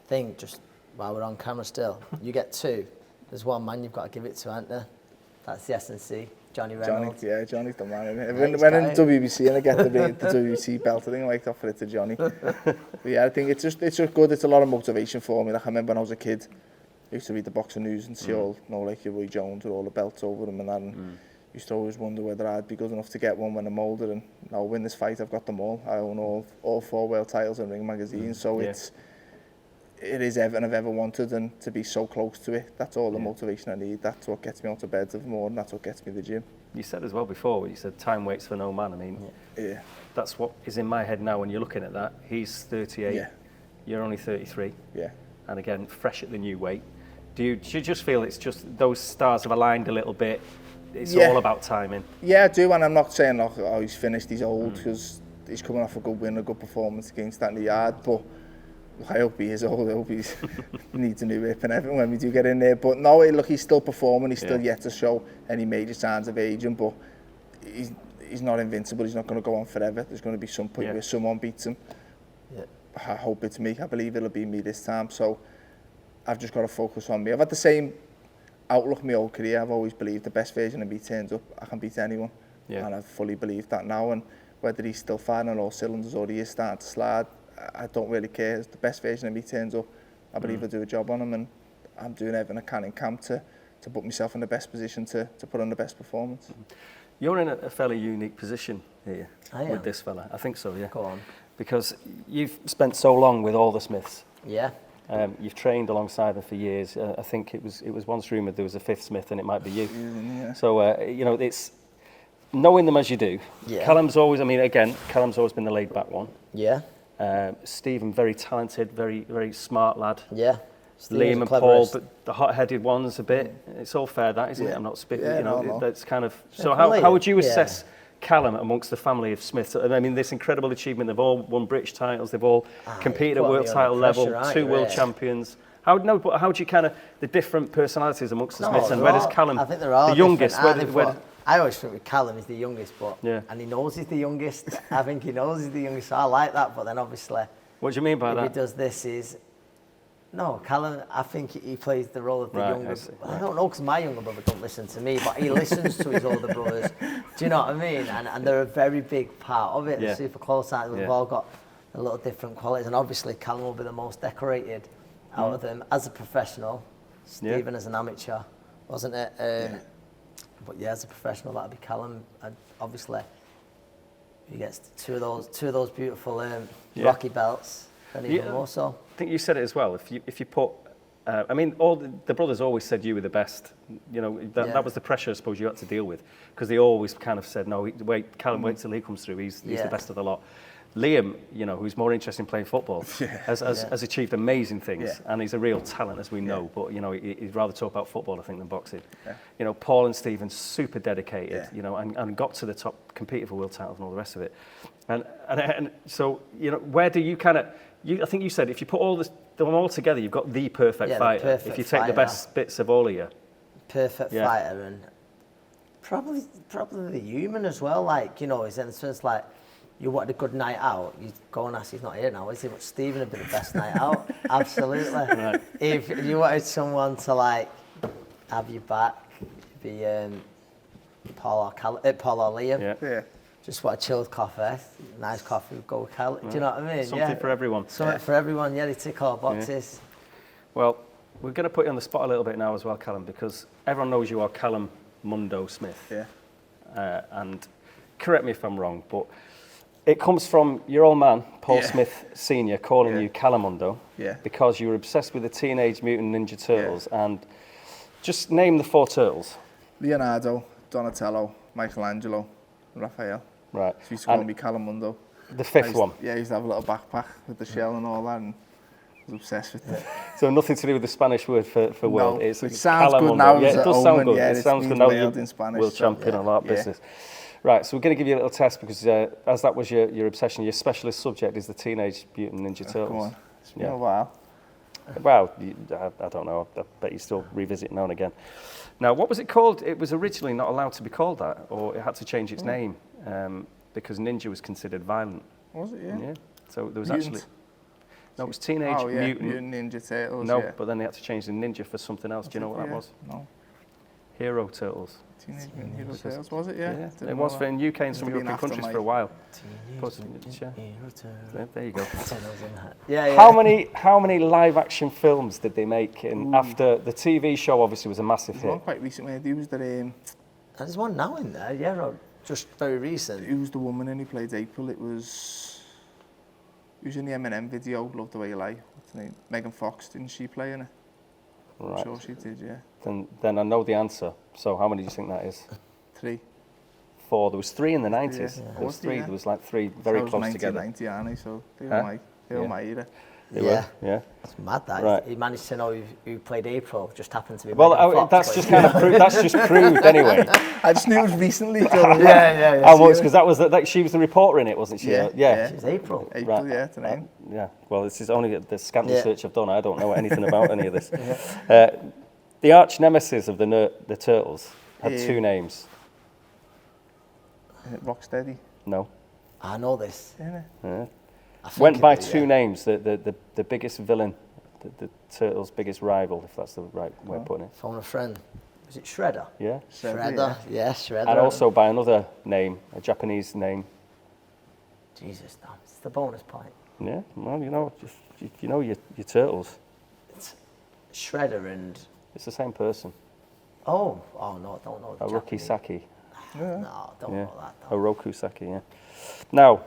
think, just while we're on camera still, you get 2. There's one man you've got to give it to, aren't there? That's the S&C, Johnny Reynolds. Johnny's the man. When in WBC and I get the WBC belt, I think I might offer it to Johnny. But yeah, I think it's just good. It's a lot of motivation for me. Like I remember when I was a kid, I used to read the boxing news and see all, like your Roy Jones with all the belts over him and that. And used to always wonder whether I'd be good enough to get one when I'm older. And now win this fight, I've got them all. I own all 4 world titles in Ring Magazine. So it is everything I've ever wanted, and to be so close to it, that's all the motivation I need. That's what gets me out of bed in the morning. That's what gets me to the gym. You said as well before, you said time waits for no man. I mean, that's what is in my head now when you're looking at that. He's 38, you're only 33. Yeah. And again, fresh at the new weight. Do you just feel it's just those stars have aligned a little bit? It's all about timing. Yeah, I do, and I'm not saying, oh, he's finished, he's old, because he's coming off a good win, a good performance against Stanley Yard, but I hope he is old. I hope he needs a new hip and everything when we do get in there. But no, look, he's still performing. He's still yet to show any major signs of aging. But he's not invincible. He's not going to go on forever. There's going to be some point where someone beats him. Yeah. I hope it's me. I believe it'll be me this time. So I've just got to focus on me. I've had the same outlook my whole career. I've always believed the best version of me turns up, I can beat anyone. Yeah. And I fully believe that now. And whether he's still firing on all cylinders or he is starting to slide, I don't really care. As the best version of me turns up, I believe I'll do a job on him, and I'm doing everything I can in camp to put myself in the best position to put on the best performance. You're in a fairly unique position here with this fella. I think so, yeah. Go on. Because you've spent so long with all the Smiths. Yeah. You've trained alongside them for years. I think it was once rumoured there was a 5th Smith and it might be you. Yeah. So, you know, it's knowing them as you do. Yeah. Callum's always been the laid-back one. Yeah. Stephen, very talented, very, very smart lad. Yeah. Liam and Paul, but the hot-headed ones a bit. It's all fair, that, isn't it? I'm not spitting, that's kind of... So how would you assess Callum amongst the family of Smiths? I mean, this incredible achievement, they've all won British titles, they've all competed at world title level, 2 world champions. How do you kind of, the different personalities amongst the Smiths, and where does Callum, I think they're all the youngest, I always think with Callum he's the youngest, but and he knows he's the youngest. I think he knows he's the youngest, so I like that. But then obviously, what do you mean by that? He does this Callum. I think he plays the role of the younger. I don't know, because my younger brother don't listen to me, but he listens to his older brothers. Do you know what I mean? And they're a very big part of it. They're super close. We've all got a little different qualities, and obviously Callum will be the most decorated out of them as a professional. Stephen as an amateur, wasn't it? But as a professional, that'd be Callum, and obviously he gets two of those beautiful Rocky belts, and even more so. I think you said it as well. If you put, I mean, all the brothers always said you were the best. You know, that was the pressure I suppose you had to deal with, because they always kind of said, no, wait, Callum, wait till he comes through. He's the best of the lot. Liam, you know, who's more interested in playing football, has achieved amazing things, and he's a real talent, as we know. But you know, he'd rather talk about football, I think, than boxing. You know, Paul and Stephen, super dedicated. You know, and got to the top, competed for world titles and all the rest of it. And so, you know, where do you kind of? I think you said if you put them all together, you've got the perfect fighter. If you take the best bits of all of you, perfect fighter, and probably the human as well. Like, you know, it's in the sense like, you wanted a good night out, you go and ask, he's not here now, is he? But Stephen would be the best night out. Absolutely. Right. If you wanted someone to like have you back, it'd be Paul or Liam. Yeah. Just want a chilled coffee, nice coffee, go with Cal. Do you know what I mean? Something for everyone. Something for everyone, they tick all boxes. Well, we're going to put you on the spot a little bit now as well, Callum, because everyone knows you are Callum Mundo Smith. And correct me if I'm wrong, but it comes from your old man, Paul Smith Sr., calling you Calamundo because you were obsessed with the Teenage Mutant Ninja Turtles. And just name the 4 turtles. Leonardo, Donatello, Michelangelo, Raphael. Right. So he used to call me Calamundo. The 5th one. Yeah, he used to have a little backpack with the shell and all that. And I was obsessed with it. So nothing to do with the Spanish word for world. No, It's it sounds Callum good now. Yeah, it does sound good. Yeah, it sounds good now. World in Spanish, world champion and all that business. Right, so we're going to give you a little test because as that was your obsession, your specialist subject is the Teenage Mutant Ninja Turtles. Go on. It's been a while. Well, I don't know. I bet you still revisit it now and again. Now, what was it called? It was originally not allowed to be called that, or it had to change its name because ninja was considered violent. Was it? Yeah. Yeah. So there was Mutant. actually... No, it was Teenage Mutant Ninja Turtles. No, but then they had to change the ninja for something else. Do you know what that was? No. Hero Turtles. Teenage Mutant Hero Turtles, was it? Yeah. It was for in UK and some European countries for a while. There you go. How many live action films did they make after the TV show? Obviously, was a massive hit. One quite recently. There was There's one now in there, yeah, or just very recent. Who was the woman and he played April? It was in the Eminem video, Love the Way You Lie. What's her name? Megan Fox, didn't she play in it? Right. I'm sure she did, yeah. Then I know the answer. So how many do you think that is? 3. 4. There was 3 in the 90s. Yeah. There was 3. There was like 3 very close together. 90, aren't they? So they were my era. They were, yeah. It's mad that. Right. He managed to know who played April, just happened to be Well, Megan Fox, that's just kind of that's just proved anyway. I just knew it was recently. yeah. Oh, because that was she was the reporter in it, wasn't she? Yeah. She's April. April, right. yeah, it's the name. Yeah. Well, this is only the scant research I've done. I don't know anything about any of this. Yeah. The arch nemesis of the Turtles had 2 names. Rocksteady. No. I know this. Yeah. Went by 2 names. The biggest villain, the Turtles' biggest rival, if that's the right way of putting it. Phone a friend. Was it Shredder? Yeah. Shredder. Yeah, Shredder. And also by another name, a Japanese name. Jesus, no, it's the bonus point. Yeah. Well, you know your Turtles. It's Shredder and. It's the same person. Oh no, I don't know. Oroku Saki. No, don't know that. Oroku Saki, yeah. Now,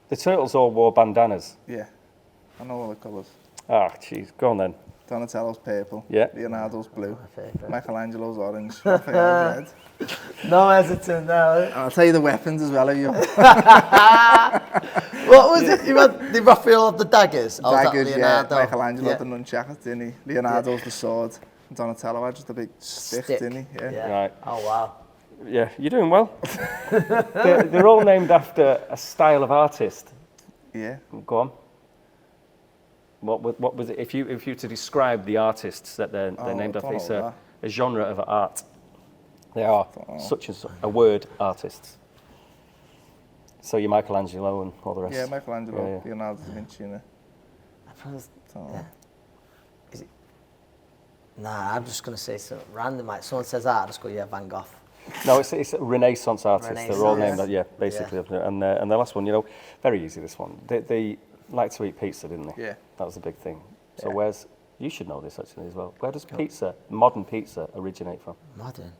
the Turtles all wore bandanas. Yeah. I know all the colours. Ah, jeez. Go on then. Donatello's purple. Yeah. Leonardo's blue. Favourite. Michelangelo's orange. Raphael's red. No hesitant now. And I'll tell you the weapons as well. What was it? You had the Raphael of the daggers? Daggers, yeah. Michelangelo had the nunchakus, didn't he? Leonardo's the sword. Donatello had just a big stick, didn't he? Yeah. Right. Oh, wow. Yeah, you're doing well. they're all named after a style of artist. Yeah. Go on. What was it? If you were to describe the artists that they're named after, it's a genre of art. They are such as a word artists. So you're Michelangelo and all the rest. Yeah, Michelangelo, Leonardo da Vinci. Is it? Nah, I'm just going to say something random. Like someone says that, I just go, Van Gogh. No, it's Renaissance artists. They're all named that, basically. Yeah. And the last one, very easy, this one. They like to eat pizza, didn't they? Yeah. That was a big thing. So you should know this actually as well. Where does modern pizza originate from? Modern?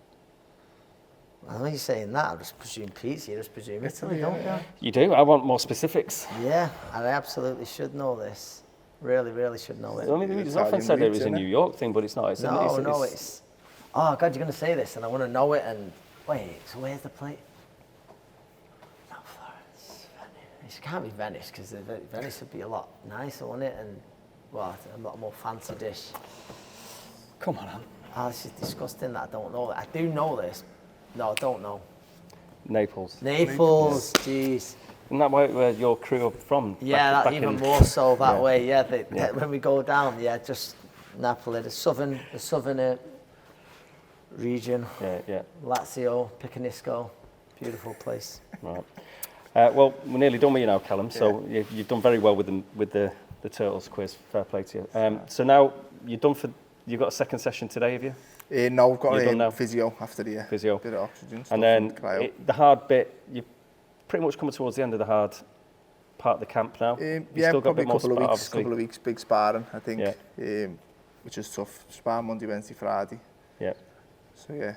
Well, when you're saying that, I just presume pizza, you just presume Italy, don't you? You do? I want more specifics. Yeah, and I absolutely should know this. Really, really should know it. I mean, it's often said it was a New York thing, but it's not. It's oh, God, you're going to say this, and I want to know it, and wait, so where's the plate? Not Florence, Venice. It can't be Venice, because Venice would be a lot nicer, wouldn't it? And, well, a lot more fancy dish. Come on, Anne. Oh, this is disgusting that I don't know it. I do know this. No, I don't know. Naples, jeez. Isn't that where your crew are from? Yeah, that even more so that way. Yeah, when we go down, just Napoli, the southern region. Yeah. Lazio, Picanisco, beautiful place. Right. Well, we're nearly done with you now, Callum. So you've done very well with the Turtles quiz. Fair play to you. So now you've got a second session today, have you? No, I've got a physio after the physio. Bit of oxygen. And then the hard bit, you're pretty much coming towards the end of the hard part of the camp now. Still got a couple of weeks, big sparring, I think, which is tough. Spar Monday, Wednesday, Friday. Yeah. So yeah.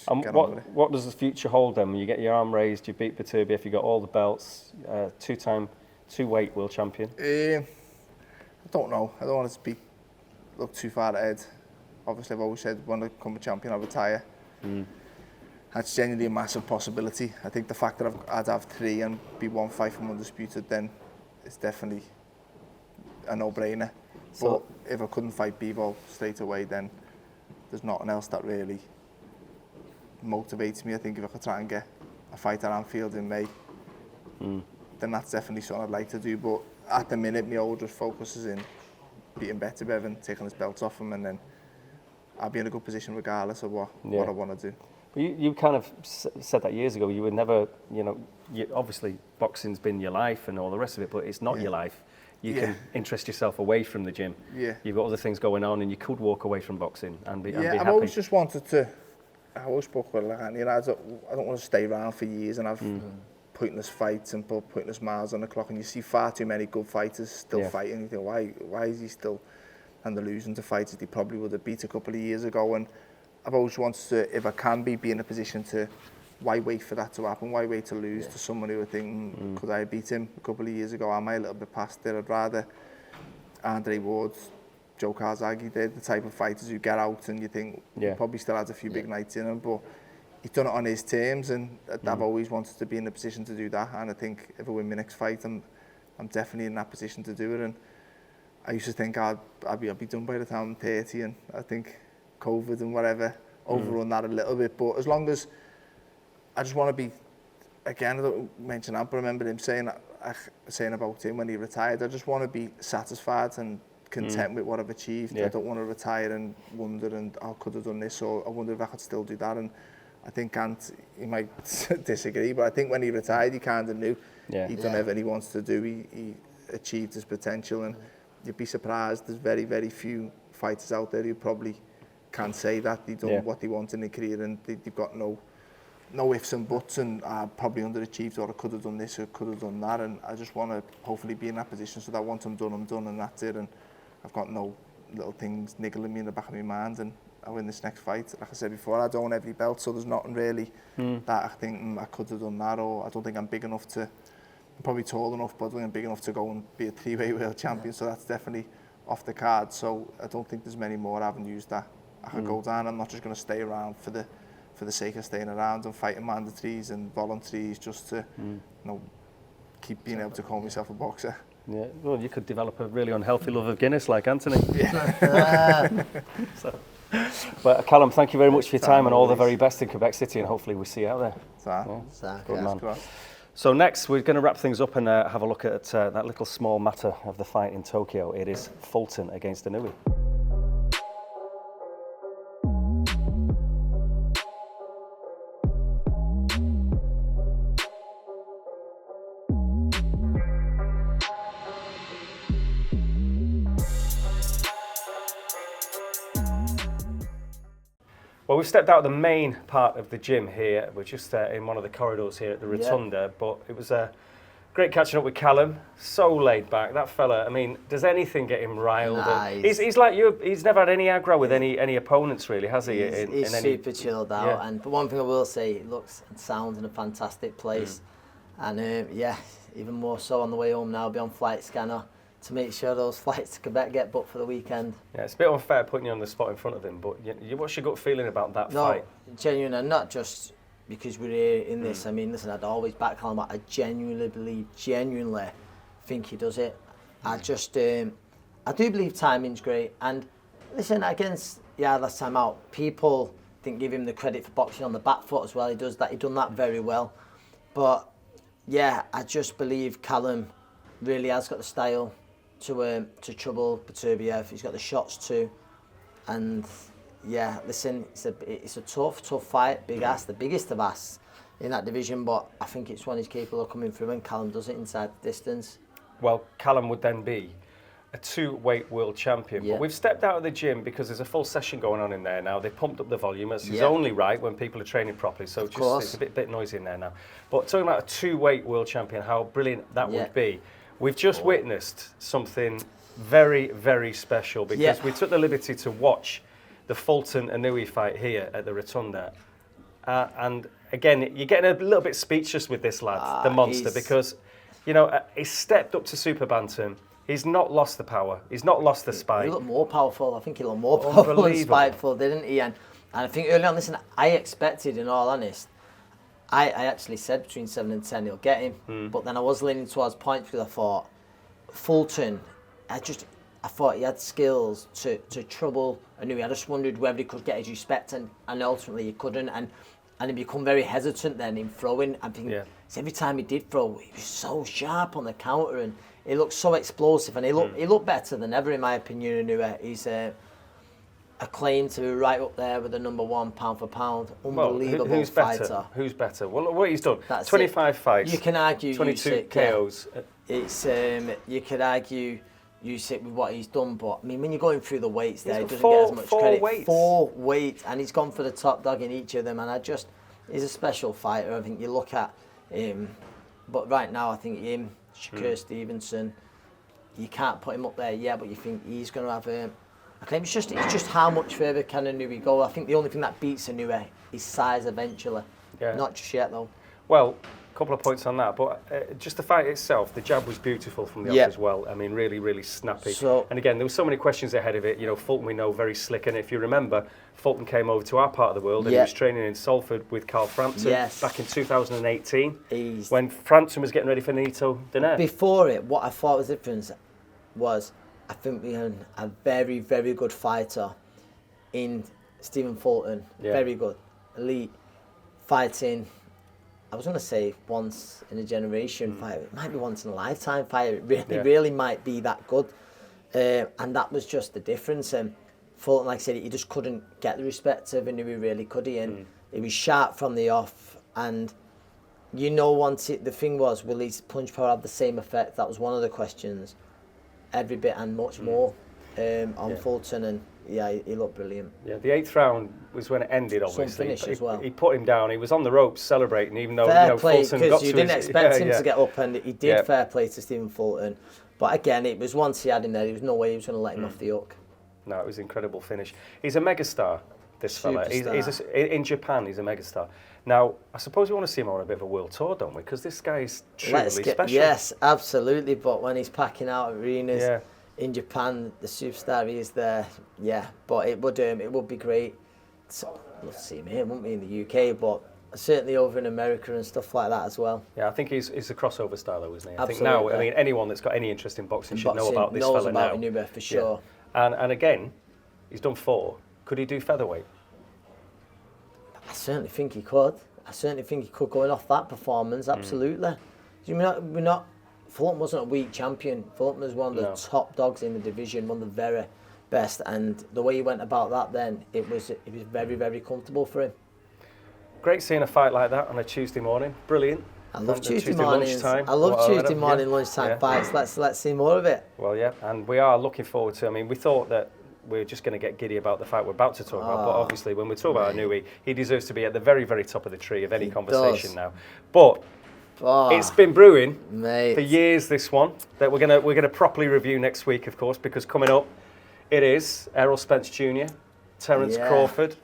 And what does the future hold then? When you get your arm raised, you beat Beterbiev, you got all the belts, two-weight world champion. I don't know. I don't want to look too far ahead. Obviously, I've always said when I become a champion, I'll retire. That's genuinely a massive possibility. I think the fact that I'd have 3 and be 1 fight from undisputed, then it's definitely a no-brainer. But if I couldn't fight Bivol straight away, then there's nothing else that really motivates me. I think if I could try and get a fight at Anfield in May, then that's definitely something I'd like to do. But at the minute, my whole just focus is in beating Beterbiev and taking his belt off him, and then I'll be in a good position regardless of what I want to do. But you kind of said that years ago. You would never, obviously boxing's been your life and all the rest of it, but it's not your life. You can interest yourself away from the gym. Yeah. You've got other things going on, and you could walk away from boxing and be happy. I've always just wanted to. I always spoke with I don't want to stay around for years and have pointless fights and put pointless miles on the clock. And you see far too many good fighters still fighting. You think, why is he still? And they're losing to fighters they probably would have beat a couple of years ago. And I've always wanted to, if I can be in a position to, why wait for that to happen? Why wait to lose to someone who I think, could I beat him a couple of years ago? Am I a little bit past it? I'd rather Andre Ward, Joe Karzagi, they're the type of fighters who get out and you think he probably still has a few big nights in him, but he's done it on his terms, and I've always wanted to be in a position to do that. And I think if I win my next fight, I'm definitely in that position to do it. And I used to think I'll be done by the time I'm 30, and I think COVID and whatever overrun that a little bit. But as long as I just want to be, again, I don't mention that, but I remember him saying about him when he retired, I just want to be satisfied and content with what I've achieved. I don't want to retire and wonder, and I could have done this, or I wonder if I could still do that. And I think Ant, he might disagree, but I think when he retired, he kind of knew he'd done everything he wants to do. He achieved his potential, and you'd be surprised. There's very, very few fighters out there who probably can say that they've done what they want in their career, and they've got no ifs and buts, and I probably underachieved, or I could have done this, or could have done that. And I just want to hopefully be in that position so that once I'm done, and that's it. And I've got no little things niggling me in the back of my mind, and I win this next fight. Like I said before, I don't own every belt, so there's nothing really that I think I could have done that, or I don't think I'm big enough to. I'm probably tall enough, but I don't think I'm big enough to go and be a three-weight world champion. So that's definitely off the card. So I don't think there's many more avenues that I could go down. I'm not just going to stay around for the sake of staying around and fighting mandatories and voluntaries just to keep being able to call myself a boxer. Yeah, well, you could develop a really unhealthy love of Guinness like Anthony. But Callum, thank you very much for your time, and all the very best in Quebec City, and hopefully we'll see you out there. Good man. So next, we're going to wrap things up and have a look at that little small matter of the fight in Tokyo. It is Fulton against Inoue. Well, we've stepped out of the main part of the gym here. We're just in one of the corridors here at the Rotunda, but it was great catching up with Callum. So laid back, that fella. I mean, does anything get him riled? Nice. He's like you. He's never had any aggro with any opponents, really, has he? He's super chilled out. But one thing I will say, it looks and sounds in a fantastic place. And even more so on the way home now, I'll be on flight scanner to make sure those flights to Quebec get booked for the weekend. Yeah, it's a bit unfair putting you on the spot in front of him, but what's your gut feeling about that fight? No, genuine, and not just because we're here in this. I mean, listen, I'd always back Callum, but I genuinely think he does it. I just, I do believe timing's great. And listen, against last time out, people didn't give him the credit for boxing on the back foot as well. He does that. He done that very well. But I just believe Callum really has got the style to trouble Beterbiev. He's got the shots too, and listen, it's a tough fight. Big ass, the biggest of ass in that division, but I think it's one he's capable of coming through, and Callum does it inside the distance. Well, Callum would then be a two-weight world champion, but we've stepped out of the gym because there's a full session going on in there now. They've pumped up the volume, as is only right when people are training properly, so it's a bit noisy in there now. But talking about a two-weight world champion, how brilliant that would be. We've just witnessed something very, very special because we took the liberty to watch the Fulton Inoue fight here at the Rotunda. And again, you're getting a little bit speechless with this lad, the monster, because, he's stepped up to super bantam. He's not lost the power. He's not lost the spike. He looked more powerful. I think he looked more powerful and spiteful, didn't he? And I think early on, listen, I expected, in all honesty, I actually said between 7 and 10 he'll get him, but then I was leaning towards points because I thought Fulton, I thought he had skills to trouble Inoue. I just wondered whether he could get his respect, and ultimately he couldn't. And he become very hesitant then in throwing. I think every time he did throw, he was so sharp on the counter, and he looked so explosive, and he looked better than ever, in my opinion. Inoue, he's acclaimed to be right up there with the #1 pound for pound. Unbelievable fighter. Who's better? Well, what he's done, That's 25 fights. You can argue 22 KOs. It's you could argue Usyk with what he's done, but I mean, when you're going through the weights there, he doesn't get as much credit. Weights. 4 weights, and he's gone for the top dog in each of them, and he's a special fighter. I think you look at him, but right now I think him, Shakur Stevenson, you can't put him up there yet, but you think he's going to have I claim it's just how much further can Inoue go. I think the only thing that beats Inoue is size eventually. Yeah. Not just yet though. Well, a couple of points on that, but just the fight itself, the jab was beautiful from the off as well. I mean, really, really snappy. And again, there were so many questions ahead of it. You know, Fulton we know very slick, and if you remember, Fulton came over to our part of the world and he was training in Salford with Carl Frampton back in 2018 when Frampton was getting ready for Nito Donaire. Before it, what I thought was the difference was I think we had a very, very good fighter in Stephen Fulton. Very good. Elite. Fighting, I was going to say once in a generation fight. It might be once in a lifetime fight. It really might be that good. And that was just the difference. Fulton, like I said, he just couldn't get the respect of Inoue, really, could he? And he was sharp from the off. And you know, the thing was, will his punch power have the same effect? That was one of the questions. Every bit and much more on Fulton, and he looked brilliant. Yeah, the 8th round was when it ended. Obviously, finish as well. He put him down. He was on the ropes celebrating, even though fair play, Fulton got to you didn't expect him to get up, and he did. Fair play to Stephen Fulton, but again, it was once he had him there, there was no way he was going to let him off the hook. No, it was an incredible finish. He's a megastar. This fella, he's in Japan. He's a megastar. Now, I suppose we want to see him on a bit of a world tour, don't we? Because this guy is truly special. Yes, absolutely. But when he's packing out arenas in Japan, the superstar he is there. Yeah, but it would be great. Love to see him here, wouldn't we, in the UK? But certainly over in America and stuff like that as well. Yeah, I think he's a crossover star, though, isn't he? Absolutely. I think now, I mean, anyone that's got any interest in boxing should know about this fella now. Knows about Inoue for sure. Yeah. And again, he's done 4. Could he do featherweight? I certainly think he could. Going off that performance, absolutely. Fulton wasn't a weak champion. Fulton was one of the top dogs in the division, one of the very best. And the way he went about that then, it was very, very comfortable for him. Great seeing a fight like that on a Tuesday morning. Brilliant. I love Tuesday mornings. I love Tuesday morning lunchtime fights. Let's see more of it. Well, yeah, and we are looking forward to. I mean, we thought that we're just going to get giddy about the fight we're about to talk about, but obviously when we talk about Inoue, he deserves to be at the very, very top of the tree of any conversation now. But it's been brewing for years, this one, that we're gonna properly review next week, of course, because coming up it is Errol Spence Jr., Terence Crawford,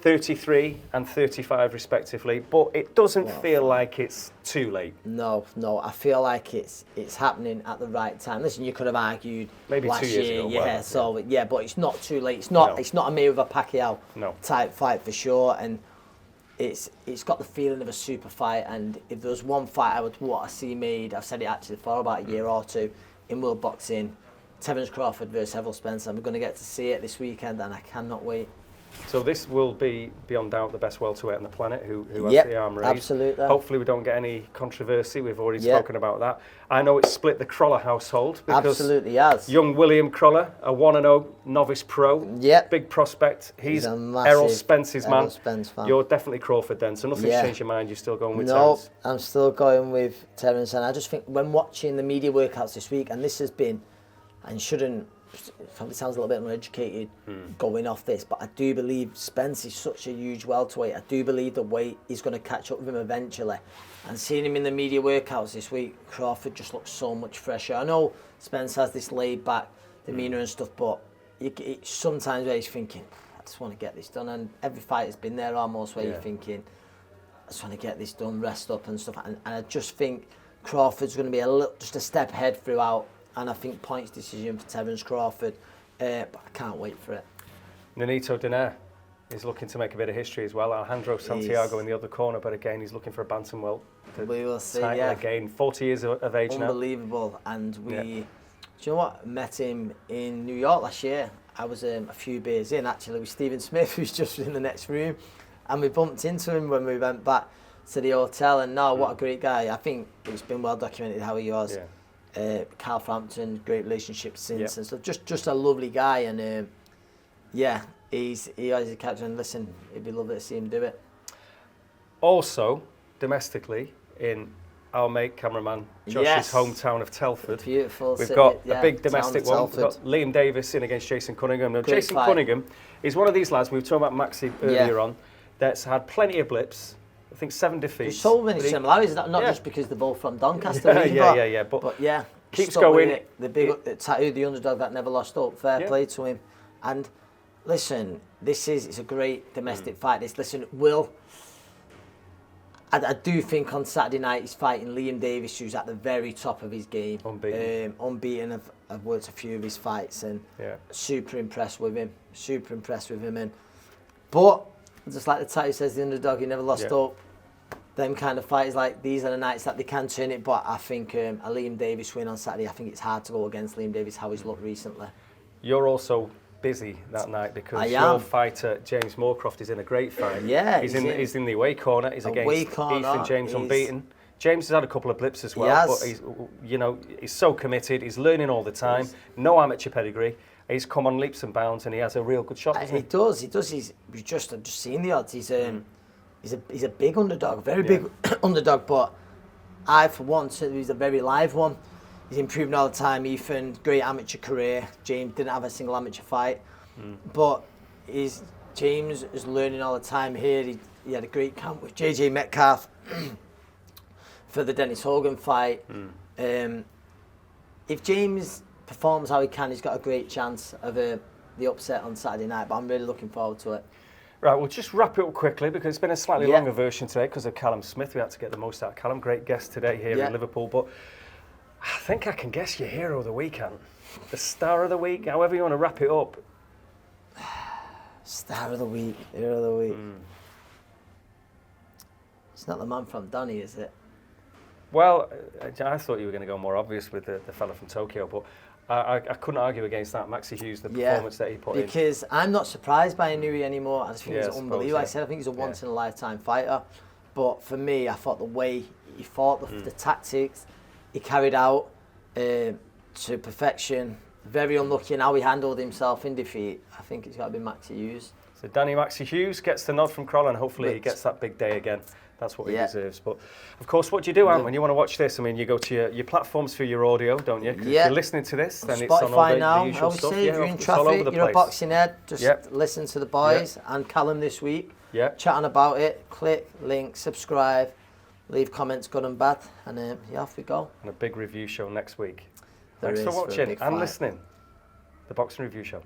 33 and 35 respectively, but it doesn't feel like it's too late. No, I feel like it's happening at the right time. Listen, you could have argued maybe last 2 years year, ago, but it's not too late. It's not a Mayweather Pacquiao type fight for sure, and it's got the feeling of a super fight. And if there was one fight I would want to see made, I've said it actually for about a year or two in world boxing, Terence Crawford versus Errol Spence. I'm going to get to see it this weekend, and I cannot wait. So this will be, beyond doubt, the best welterweight on the planet who has the arm raised. Absolutely. Hopefully we don't get any controversy. We've already spoken about that. I know it's split the Crolla household. Absolutely has. Young William Crolla, a 1-0 novice pro. Big prospect. He's Errol Spence's man. Spence fan. You're definitely Crawford then, so nothing's changed your mind. You're still going with Terence? No, I'm still going with Terence. And I just think when watching the media workouts this week, and this has been, and probably sounds a little bit uneducated going off this, but I do believe Spence is such a huge welterweight. I do believe the weight is going to catch up with him eventually. And seeing him in the media workouts this week, Crawford just looks so much fresher. I know Spence has this laid back demeanour and stuff, but sometimes where he's thinking, I just want to get this done. And every fight has been there almost where you're thinking, I just want to get this done, rest up and stuff. And I just think Crawford's going to be just a step ahead throughout. And I think points decision for Terence Crawford, but I can't wait for it. Nonito Donaire is looking to make a bit of history as well. Alejandro Santiago in the other corner, but again, he's looking for a bantamweight. We will see, again, 40 years of age now. Unbelievable, and Do you know what? I met him in New York last year. I was a few beers in, actually, with Stephen Smith, who's just in the next room. And we bumped into him when we went back to the hotel. And no, what a great guy. I think it's been well documented how he was. Carl Frampton, great relationship since. And so just a lovely guy. And he always kept on, listen, it'd be lovely to see him do it. Also, domestically, in our mate cameraman Josh's hometown of Telford. Beautiful. We've got a big domestic one. We've got Liam Davis in against Jason Cunningham. Now, Jason Cunningham is one of these lads, we were talking about Maxi earlier on, that's had plenty of blips. I think 7 defeats. There's so many similarities, not just because they're both from Doncaster. But keeps going. The big tattoo, the underdog that never lost up. Fair play to him. And listen, it's a great domestic fight. I do think on Saturday night he's fighting Liam Davis, who's at the very top of his game. Unbeaten. I've watched a few of his fights and super impressed with him. But just like the title says, the underdog, he never lost up. Them kind of fights, like these are the nights that they can turn it. But I think a Liam Davis win on Saturday, I think it's hard to go against Liam Davis, how he's looked recently. You're also busy that night because your fighter James Moorcroft is in a great fight. He's in the away corner. He's against Ethan James, unbeaten. James has had a couple of blips as well, but he's so committed. He's learning all the time. No amateur pedigree. He's come on leaps and bounds, and he has a real good shot. He does. I've just seen the odds. He's a big underdog, very big underdog. But for once, he's a very live one. He's improving all the time. Ethan, great amateur career. James didn't have a single amateur fight, but James is learning all the time here. He had a great camp with JJ Metcalf for the Dennis Hogan fight. If James performs how he can, he's got a great chance of the upset on Saturday night. But I'm really looking forward to it. Right, we'll just wrap it up quickly because it's been a slightly longer version today because of Callum Smith. We had to get the most out of Callum. Great guest today here in Liverpool, but I think I can guess your hero of the weekend. The star of the week, however you want to wrap it up. Star of the week, hero of the week. It's not the man from Donny, is it? Well, I thought you were going to go more obvious with the fella from Tokyo, but I couldn't argue against that. Maxi Hughes, the performance that he put in. Because I'm not surprised by Inoue anymore. I just think he's unbelievable. Like I said, I think he's a once-in-a-lifetime fighter. But for me, I thought the way he fought, the tactics he carried out to perfection. Very unlucky in how he handled himself in defeat. I think it's got to be Maxi Hughes. So Danny Maxi Hughes gets the nod from Crolla, and hopefully he gets that big day again. That's what he deserves. But of course, what do you do, Ant, when you want to watch this? I mean, you go to your platforms for your audio, don't you? If you're listening to this, then it's on all the usual stuff. If you're in traffic, you're a boxing head, just listen to the boys and Callum this week. Chatting about it. Click, link, subscribe, leave comments, good and bad, and off we go. And a big review show next week. Thanks for watching and listening. The Boxing Review Show.